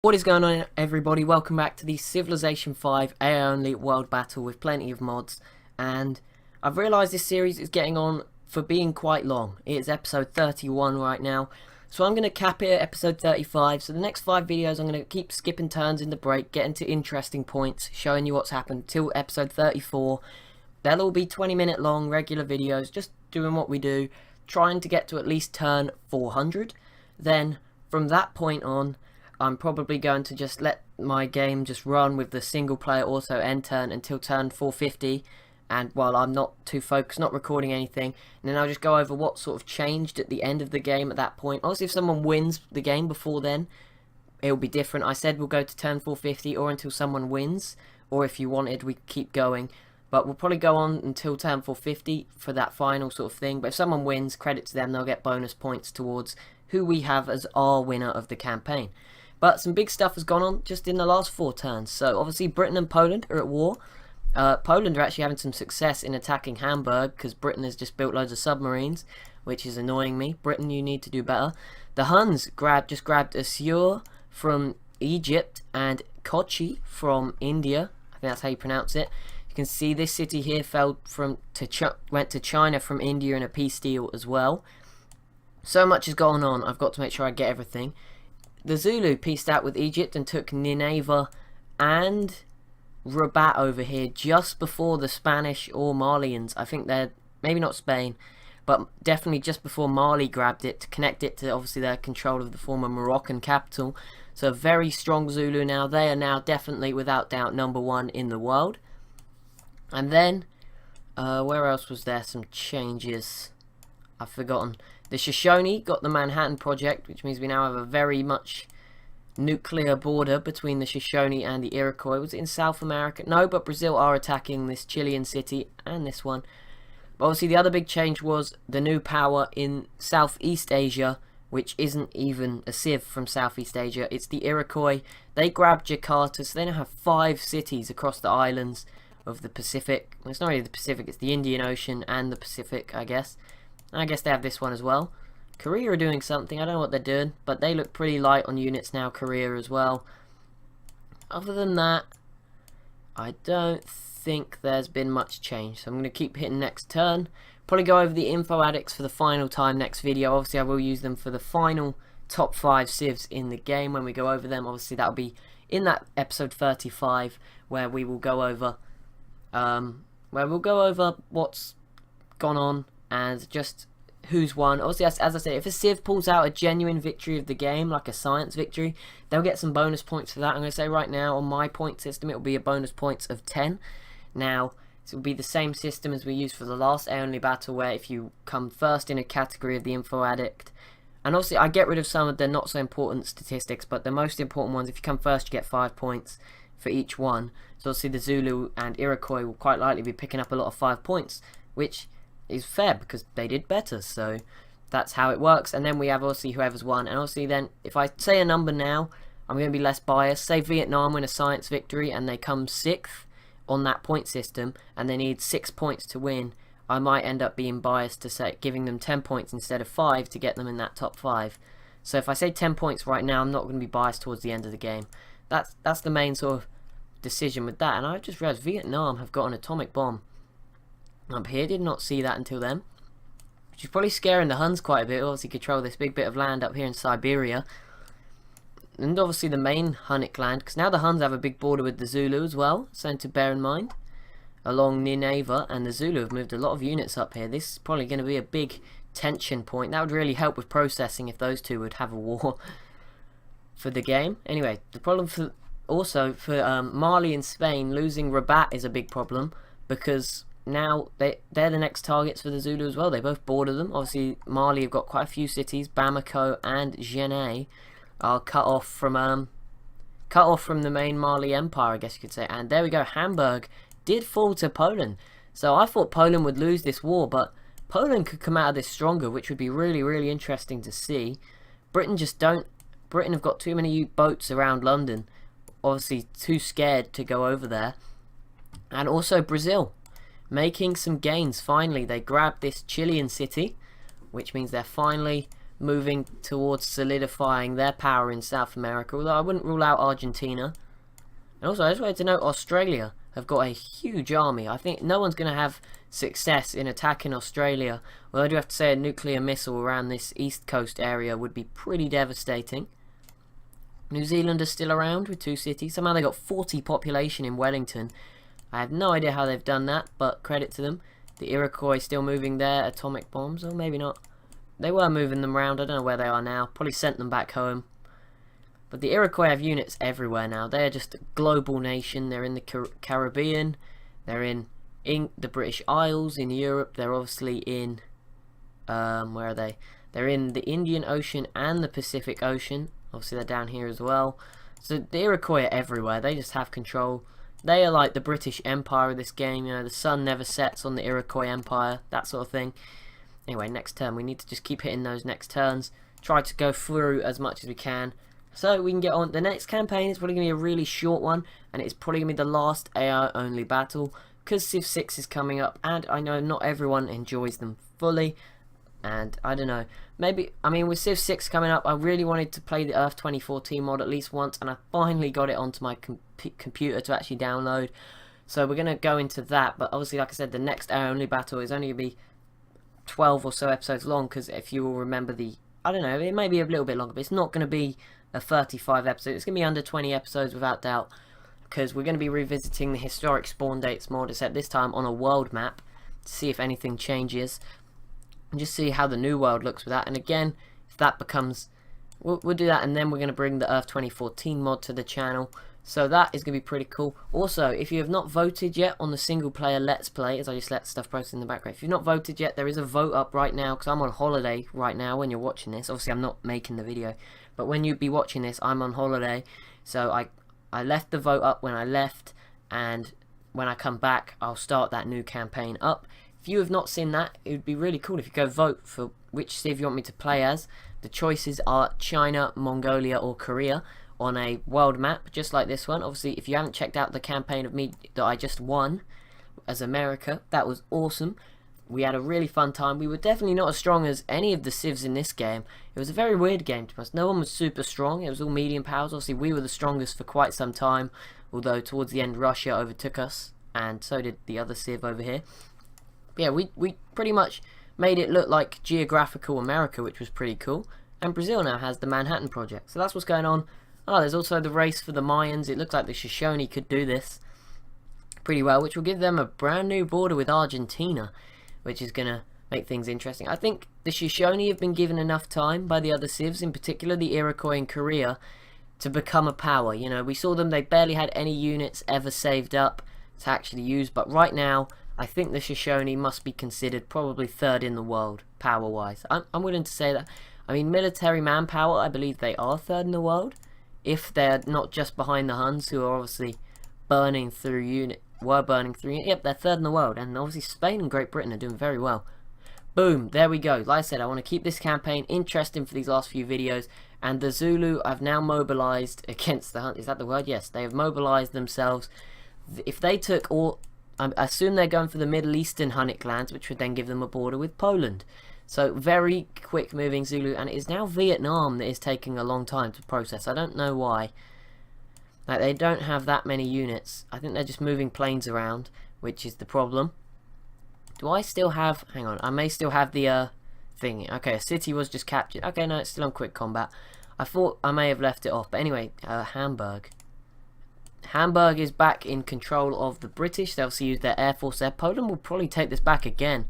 What is going on, everybody? Welcome back to the Civilization V AI only world battle with plenty of mods. And I've realised this series is getting on for being quite long. It is episode 31 right now, so I'm going to cap it at episode 35. So the next 5 videos I'm going to keep skipping turns in the break, getting to interesting points, showing you what's happened till episode 34. They'll all be 20-minute long regular videos, just doing what we do, trying to get to at least turn 400. Then from that point on, I'm probably going to just let my game just run with the single player auto end turn until turn 450, and while I'm not too focused, not recording anything, and then I'll just go over what sort of changed at the end of the game at that point. Obviously if someone wins the game before then, it'll be different. I said we'll go to turn 450 or until someone wins, or if you wanted we keep going, but we'll probably go on until turn 450 for that final sort of thing. But if someone wins, credit to them, they'll get bonus points towards who we have as our winner of the campaign. But some big stuff has gone on just in the last 4 turns. So obviously Britain and Poland are at war. Poland are actually having some success in attacking Hamburg because Britain has just built loads of submarines, which is annoying me. Britain, you need to do better. The Huns just grabbed Assur from Egypt and Kochi from India. I think that's how you pronounce it. You can see this city here went to China from India in a peace deal as well. So much has gone on. I've got to make sure I get everything. The Zulu peaced out with Egypt and took Nineveh and Rabat over here just before the Spanish or Malians. I think they're maybe not Spain, but definitely just before Mali grabbed it to connect it to obviously their control of the former Moroccan capital. So a very strong Zulu now. They are now definitely without doubt #1 in the world. And then where else was there some changes? I've forgotten. The Shoshone got the Manhattan Project, which means we now have a very much nuclear border between the Shoshone and the Iroquois. Was it in South America? No, but Brazil are attacking this Chilean city and this one. But obviously the other big change was the new power in Southeast Asia, which isn't even a civ from Southeast Asia. It's the Iroquois. They grabbed Jakarta, so they now have 5 cities across the islands of the Pacific. Well, it's not really the Pacific, it's the Indian Ocean and the Pacific, I guess. I guess they have this one as well. Korea are doing something. I don't know what they're doing, but they look pretty light on units now, Korea as well. Other than that, I don't think there's been much change. So I'm going to keep hitting next turn. Probably go over the info addicts for the final time next video. Obviously I will use them for the final top 5 civs in the game when we go over them. Obviously that'll be in that episode 35 where we will go over what's gone on and just who's won. Obviously, as I said, if a civ pulls out a genuine victory of the game, like a science victory, they'll get some bonus points for that. I'm going to say right now, on my point system, it will be a bonus points of 10. Now, it will be the same system as we used for the last only battle, where if you come first in a category of the info addict, and obviously I get rid of some of the not so important statistics, but the most important ones, if you come first, you get 5 points for each one. So obviously the Zulu and Iroquois will quite likely be picking up a lot of 5 points, which is fair because they did better, so that's how it works. And then we have obviously whoever's won, and obviously then if I say a number now, I'm going to be less biased. Say Vietnam win a science victory and they come 6th on that point system and they need 6 points to win, I might end up being biased to say giving them 10 points instead of 5 to get them in that top 5. So if I say 10 points right now, I'm not going to be biased towards the end of the game. That's the main sort of decision with that. And I just realised Vietnam have got an atomic bomb up here. Did not see that until then, which is probably scaring the Huns quite a bit. Obviously control this big bit of land up here in Siberia, and obviously the main Hunnic land, because now the Huns have a big border with the Zulu as well, something to bear in mind, along Nineveh. And the Zulu have moved a lot of units up here. This is probably going to be a big tension point. That would really help with processing if those two would have a war for the game. Anyway, the problem for Mali and Spain, losing Rabat is a big problem, because now they're the next targets for the Zulu as well. They both border them. Obviously Mali have got quite a few cities. Bamako and Jenne are cut off from the main Mali Empire, I guess you could say. And there we go, Hamburg did fall to Poland. So I thought Poland would lose this war, but Poland could come out of this stronger, which would be really, really interesting to see. Britain have got too many boats around London, obviously too scared to go over there. And also Brazil making some gains. Finally they grabbed this Chilean city, which means they're finally moving towards solidifying their power in South America, although I wouldn't rule out Argentina. And also, I just wanted to note Australia have got a huge army. I think no one's going to have success in attacking Australia. Well, I do have to say a nuclear missile around this east coast area would be pretty devastating. New Zealand are still around with 2 cities. Somehow they got 40 population in Wellington. I have no idea how they've done that, but credit to them. The Iroquois still moving their atomic bombs, or maybe not. They were moving them around. I don't know where they are now. Probably sent them back home. But the Iroquois have units everywhere now. They're just a global nation. They're in the Caribbean. They're in the British Isles, in Europe. They're obviously in... where are they? They're in the Indian Ocean and the Pacific Ocean. Obviously they're down here as well. So the Iroquois are everywhere. They just have control. They are like the British Empire of this game. You know, the sun never sets on the Iroquois Empire. That sort of thing. Anyway, next turn. We need to just keep hitting those next turns. Try to go through as much as we can. So we can get on. The next campaign is probably going to be a really short one. And it's probably going to be the last AI only battle. Because Civ 6 is coming up. And I know not everyone enjoys them fully. And I don't know, maybe, I mean, with Civ 6 coming up, I really wanted to play the Earth 2014 mod at least once, and I finally got it onto my computer to actually download. So we're going to go into that, but obviously, like I said, the next AI only battle is only going to be 12 or so episodes long, because if you will remember I don't know, it may be a little bit longer, but it's not going to be a 35 episode, it's going to be under 20 episodes without doubt, because we're going to be revisiting the historic spawn dates mod, except this time on a world map, to see if anything changes. And just see how the new world looks with that. And again, if that becomes... We'll do that, and then we're going to bring the Earth 2014 mod to the channel. So that is going to be pretty cool. Also, if you have not voted yet on the single player Let's Play, as I just let stuff posted in the background. If you've not voted yet, there is a vote up right now, because I'm on holiday right now when you're watching this. Obviously, I'm not making the video. But when you'd be watching this, I'm on holiday. So I left the vote up when I left, and when I come back, I'll start that new campaign up. If you have not seen that, it would be really cool if you go vote for which Civ you want me to play as. The choices are China, Mongolia or Korea on a world map, just like this one. Obviously, if you haven't checked out the campaign of me that I just won as America, that was awesome. We had a really fun time. We were definitely not as strong as any of the Civs in this game. It was a very weird game to us. No one was super strong. It was all medium powers. Obviously, we were the strongest for quite some time, although towards the end Russia overtook us, and so did the other Civ over here. Yeah, we pretty much made it look like geographical America, which was pretty cool. And Brazil now has the Manhattan Project. So that's what's going on. Oh, there's also the race for the Mayans. It looks like the Shoshone could do this pretty well, which will give them a brand new border with Argentina, which is going to make things interesting. I think the Shoshone have been given enough time by the other Civs, in particular the Iroquois in Korea, to become a power. You know, we saw them, they barely had any units ever saved up to actually use, but right now I think the Shoshone must be considered probably 3rd in the world, power-wise. I'm willing to say that. I mean, military manpower, I believe they are 3rd in the world, if they're not just behind the Huns, who are obviously burning through unit. Yep, they're 3rd in the world, and obviously Spain and Great Britain are doing very well. Boom, there we go. Like I said, I want to keep this campaign interesting for these last few videos, and the Zulu have now mobilized against the Huns. Is that the word? Yes, they have mobilized themselves. If they took all... I assume they're going for the Middle Eastern Hunnic lands, which would then give them a border with Poland. So very quick moving Zulu, and it is now Vietnam that is taking a long time to process. I don't know why. Like, they don't have that many units. I think they're just moving planes around, which is the problem. Do I still have... Hang on, I may still have the thing. Okay, a city was just captured. Okay, no, it's still on quick combat. I thought I may have left it off. But anyway, Hamburg. Hamburg is back in control of the British. They obviously use their air force there. Poland will probably take this back again.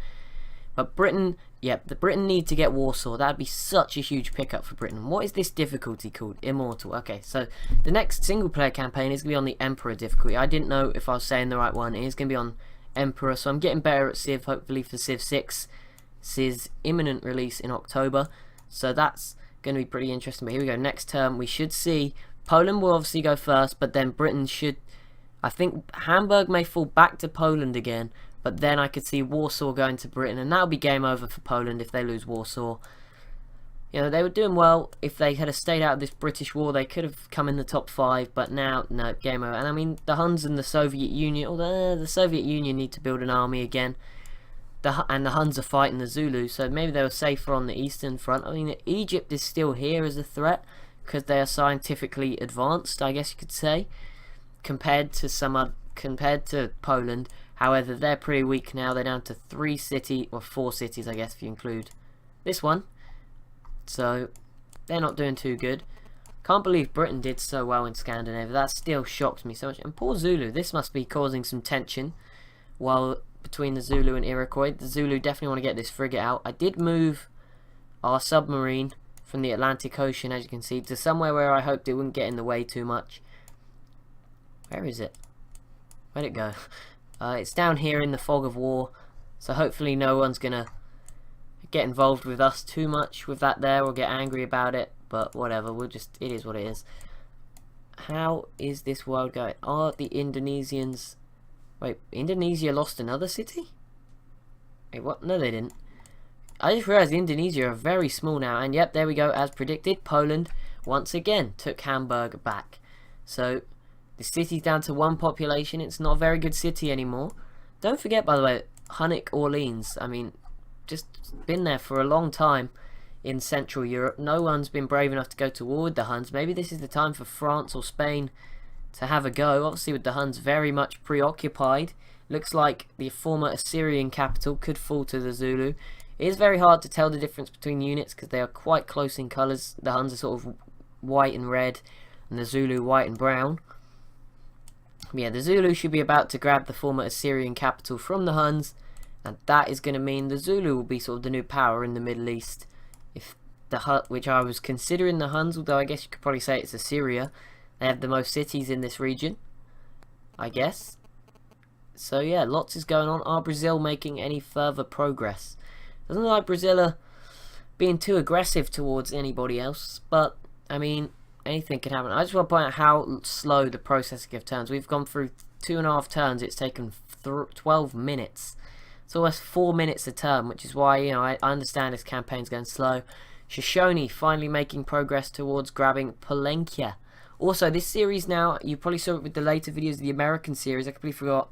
But Britain, yep, the Britain need to get Warsaw. That would be such a huge pickup for Britain. What is this difficulty called? Immortal. Okay, so the next single player campaign is going to be on the Emperor difficulty. I didn't know if I was saying the right one. It is going to be on Emperor, so I'm getting better at Civ, hopefully for Civ 6. Civ's imminent release in October. So that's going to be pretty interesting. But here we go. Next term, we should see... Poland will obviously go first, but then Britain should... I think Hamburg may fall back to Poland again, but then I could see Warsaw going to Britain, and that'll be game over for Poland if they lose Warsaw. You know, they were doing well. If they had stayed out of this British war, they could have come in the top 5, but now, no, game over. And I mean, the Huns and the Soviet Union, although the Soviet Union need to build an army again. and the Huns are fighting the Zulu, so maybe they were safer on the eastern front. I mean, Egypt is still here as a threat because they are scientifically advanced, I guess you could say, compared to Poland. However, they're pretty weak now. They're down to 4 cities, I guess, if you include this one. So they're not doing too good. Can't believe Britain did so well in Scandinavia. That still shocks me so much. And poor Zulu, this must be causing some tension between the Zulu and Iroquois. The Zulu definitely want to get this frigate out. I did move our submarine from the Atlantic Ocean, as you can see, to somewhere where I hoped it wouldn't get in the way too much. Where is it? Where'd it go? It's down here in the fog of war, so hopefully no one's gonna get involved with us too much with that there or get angry about it, but whatever, it is what it is. How is this world going? Are the Indonesians... Wait, Indonesia lost another city? Wait, what? No, they didn't. I just realised Indonesia are very small now, and yep, there we go, as predicted, Poland once again took Hamburg back. So, the city's down to 1 population. It's not a very good city anymore. Don't forget, by the way, Hunnic Orleans, I mean, just been there for a long time in Central Europe. No one's been brave enough to go to war with the Huns. Maybe this is the time for France or Spain to have a go. Obviously, with the Huns very much preoccupied, looks like the former Assyrian capital could fall to the Zulu. It is very hard to tell the difference between units because they are quite close in colours. The Huns are sort of white and red, and the Zulu white and brown. Yeah, the Zulu should be about to grab the former Assyrian capital from the Huns, and that is going to mean the Zulu will be sort of the new power in the Middle East. If which I was considering the Huns, although I guess you could probably say it's Assyria. They have the most cities in this region, I guess. So yeah, lots is going on. Are Brazil making any further progress? Doesn't look like Brazil are being too aggressive towards anybody else, but I mean, anything can happen. I just want to point out how slow the processing of turns. We've gone through 2.5 turns. It's taken 12 minutes. It's almost 4 minutes a turn, which is why, you know, I understand this campaign's going slow. Shoshone finally making progress towards grabbing Palenque. Also, this series now, you probably saw it with the later videos of the American series. I completely forgot.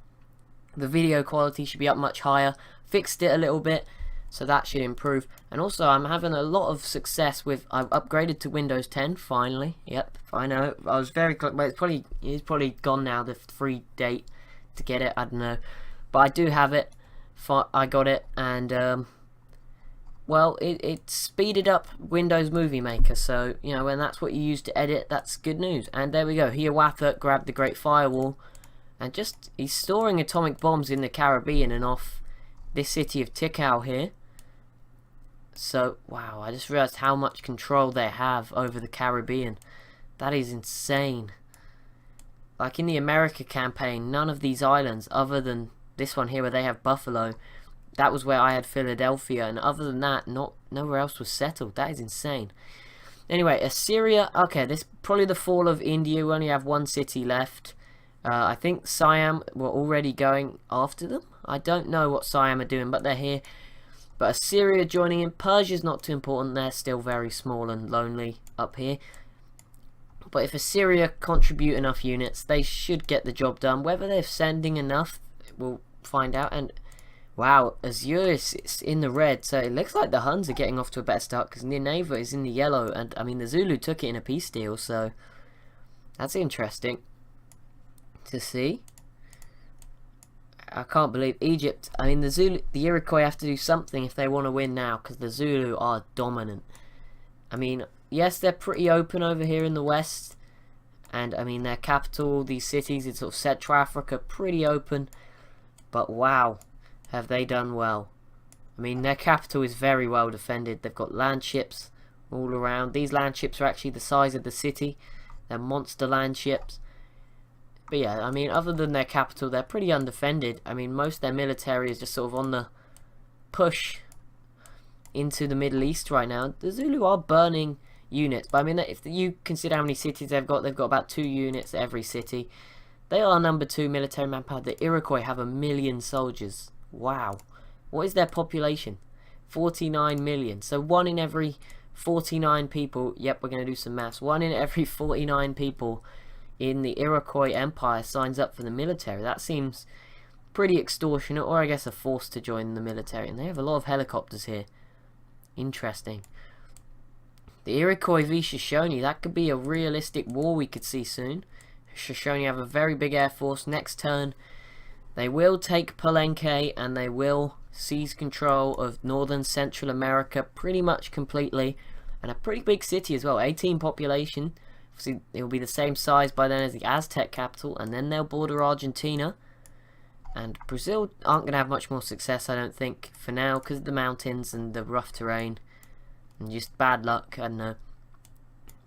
The video quality should be up much higher. Fixed it a little bit, so that should improve. And also, I'm having a lot of success with... I've upgraded to Windows 10, finally. Yep, I know. I was very close, but it's probably gone now, the free date to get it. I don't know. But I do have it. I got it, and... well, it speeded up Windows Movie Maker, so, you know, when that's what you use to edit, that's good news. And there we go, Hiawatha grabbed the Great Firewall, and he's storing atomic bombs in the Caribbean and off this city of Tikal here. So, wow, I just realised how much control they have over the Caribbean. That is insane. Like in the America campaign, none of these islands, other than this one here where they have Buffalo, that was where I had Philadelphia, and other than that, nowhere else was settled. That is insane. Anyway, Assyria, okay, this probably the fall of India. We only have 1 city left. I think Siam were already going after them. I don't know what Siam are doing, but they're here. But Assyria joining in. Persia's not too important. They're still very small and lonely up here. But if Assyria contribute enough units, they should get the job done. Whether they're sending enough, we'll find out. And wow, Azure is in the red, so it looks like the Huns are getting off to a better start because Nineveh is in the yellow, and I mean the Zulu took it in a peace deal, so that's interesting to see. I can't believe Egypt. I mean the Iroquois have to do something if they want to win now because the Zulu are dominant. I mean, yes, they're pretty open over here in the west, and I mean their capital, these cities in sort of Central Africa, pretty open, but wow. Have they done well? I mean, their capital is very well defended. They've got land ships all around. These land ships are actually the size of the city. They're monster land ships. But yeah, I mean, other than their capital, they're pretty undefended. I mean, most of their military is just sort of on the push into the Middle East right now. The Zulu are burning units. But I mean, if you consider how many cities they've got about 2 units at every city. They are number 2 military manpower. The Iroquois have 1 million soldiers. Wow. What is their population? 49 million. So 1 in every 49 people, yep, we're going to do some maths. 1 in every 49 people in the Iroquois Empire signs up for the military. That seems pretty extortionate, or I guess are forced to join the military. And they have a lot of helicopters here. Interesting. The Iroquois v Shoshone, that could be a realistic war we could see soon. Shoshone have a very big air force. Next turn, they will take Palenque and they will seize control of northern Central America pretty much completely. And a pretty big city as well, 18 population. Obviously, it will be the same size by then as the Aztec capital, and then they'll border Argentina. And Brazil aren't going to have much more success, I don't think, for now, because of the mountains and the rough terrain. And just bad luck, I don't know.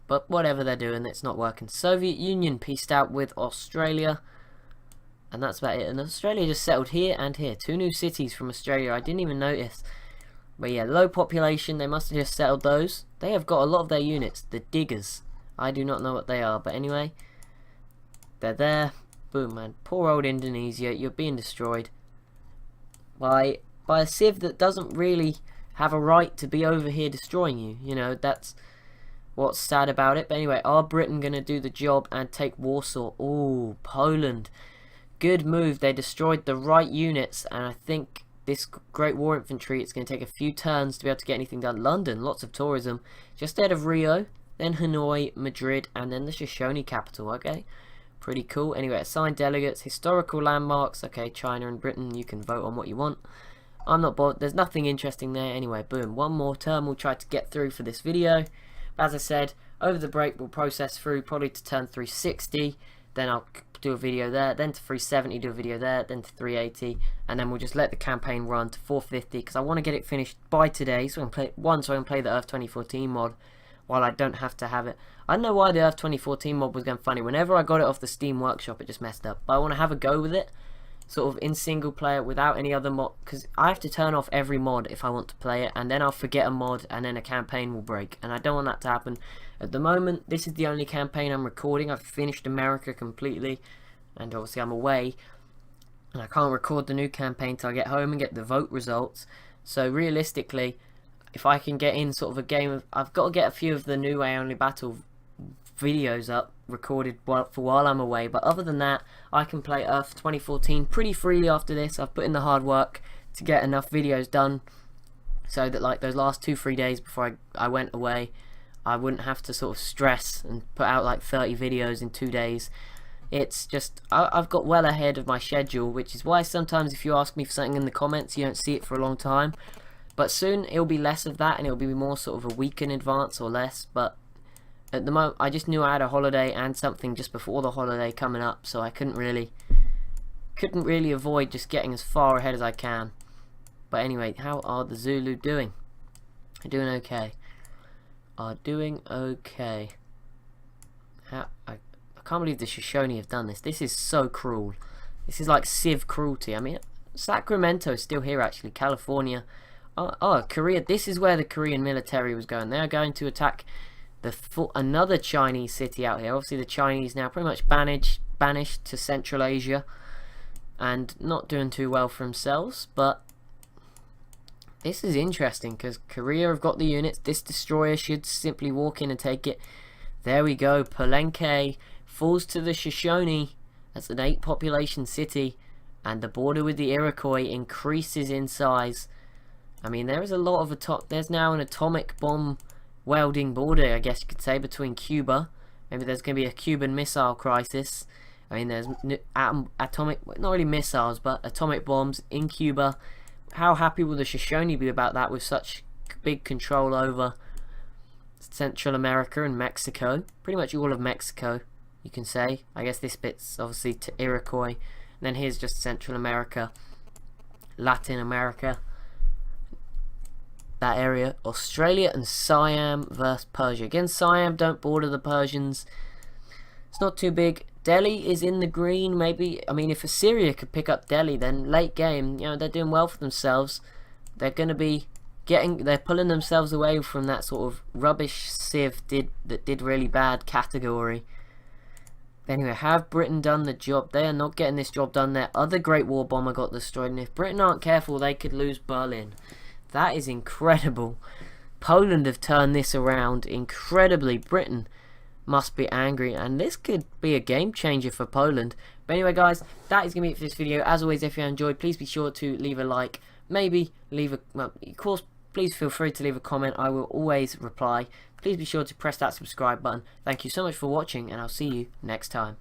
But whatever they're doing, it's not working. Soviet Union peaced out with Australia. And that's about it. And Australia just settled here and here. 2 new cities from Australia, I didn't even notice. But yeah, low population, they must have just settled those. They have got a lot of their units, the diggers. I do not know what they are, but anyway, they're there. Boom, man. Poor old Indonesia, you're being destroyed by a civ that doesn't really have a right to be over here destroying you. You know, that's what's sad about it. But anyway, are Britain going to do the job and take Warsaw? Ooh, Poland. Good move. They destroyed the right units, and I think this Great War Infantry, it's going to take a few turns to be able to get anything done. London, lots of tourism. Just ahead of Rio. Then Hanoi, Madrid, and then the Shoshone capital. Okay, pretty cool. Anyway, assigned delegates, historical landmarks. Okay, China and Britain, you can vote on what you want. I'm not bothered. There's nothing interesting there. Anyway, boom. One more term we'll try to get through for this video. But as I said, over the break we'll process through probably to turn 360. Then I'll do a video there. Then to 370, do a video there. Then to 380. And then we'll just let the campaign run to 450. Because I want to get it finished by today. So I can play, so I can play the Earth 2014 mod. While I don't have to have it. I don't know why the Earth 2014 mod was going funny. Whenever I got it off the Steam Workshop, it just messed up. But I want to have a go with it, sort of in single player without any other mod. Because I have to turn off every mod if I want to play it. And then I'll forget a mod and then a campaign will break. And I don't want that to happen. At the moment, this is the only campaign I'm recording. I've finished America completely. And obviously I'm away. And I can't record the new campaign till I get home and get the vote results. So realistically, if I can get in sort of a game of... I've got to get a few of the new AI Only Battle videos up, recorded for while I'm away. But other than that, I can play Earth 2014 pretty freely after this. I've put in the hard work to get enough videos done. So that like those last 2-3 days before I went away, I wouldn't have to sort of stress and put out like 30 videos in 2 days. It's just... I've got well ahead of my schedule, which is why sometimes if you ask me for something in the comments, you don't see it for a long time. But soon it'll be less of that, and it'll be more sort of a week in advance or less. But at the moment, I just knew I had a holiday and something just before the holiday coming up, so I couldn't really avoid just getting as far ahead as I can. But anyway, how are the Zulu doing? They're doing okay. Are doing okay. I can't believe the Shoshone have done this. This is so cruel. This is like Civ cruelty. I mean, Sacramento is still here actually. California. Oh, Korea. This is where the Korean military was going. They are going to attack another Chinese city out here. Obviously, the Chinese now pretty much banished to Central Asia and not doing too well for themselves. But this is interesting because Korea have got the units. This destroyer should simply walk in and take it. There we go. Palenque falls to the Shoshone. That's an 8 population city, and the border with the Iroquois increases in size. I mean, there is a lot of there's now an atomic bomb welding border, I guess you could say, between Cuba. Maybe there's going to be a Cuban missile crisis. I mean, there's atomic, not really missiles, but atomic bombs in Cuba. How happy will the Shoshone be about that with such big control over Central America and Mexico? Pretty much all of Mexico, you can say. I guess this bit's obviously to Iroquois. And then here's just Central America, Latin America. That area. Australia and Siam versus Persia. Again, Siam don't border the Persians. It's not too big. Delhi is in the green. Maybe, I mean, if Assyria could pick up Delhi, then late game, you know, they're doing well for themselves. They're going to be they're pulling themselves away from that sort of rubbish Civ that did really bad category. Anyway, have Britain done the job? They are not getting this job done. Their other Great War bomber got destroyed, and if Britain aren't careful, they could lose Berlin. That is incredible. Poland have turned this around incredibly. Britain must be angry, and this could be a game changer for Poland. But anyway guys, that is going to be it for this video. As always, if you enjoyed, please be sure to leave a like, maybe leave a, well, of course, please feel free to leave a comment. I will always reply. Please be sure to press that subscribe button. Thank you so much for watching, and I'll see you next time.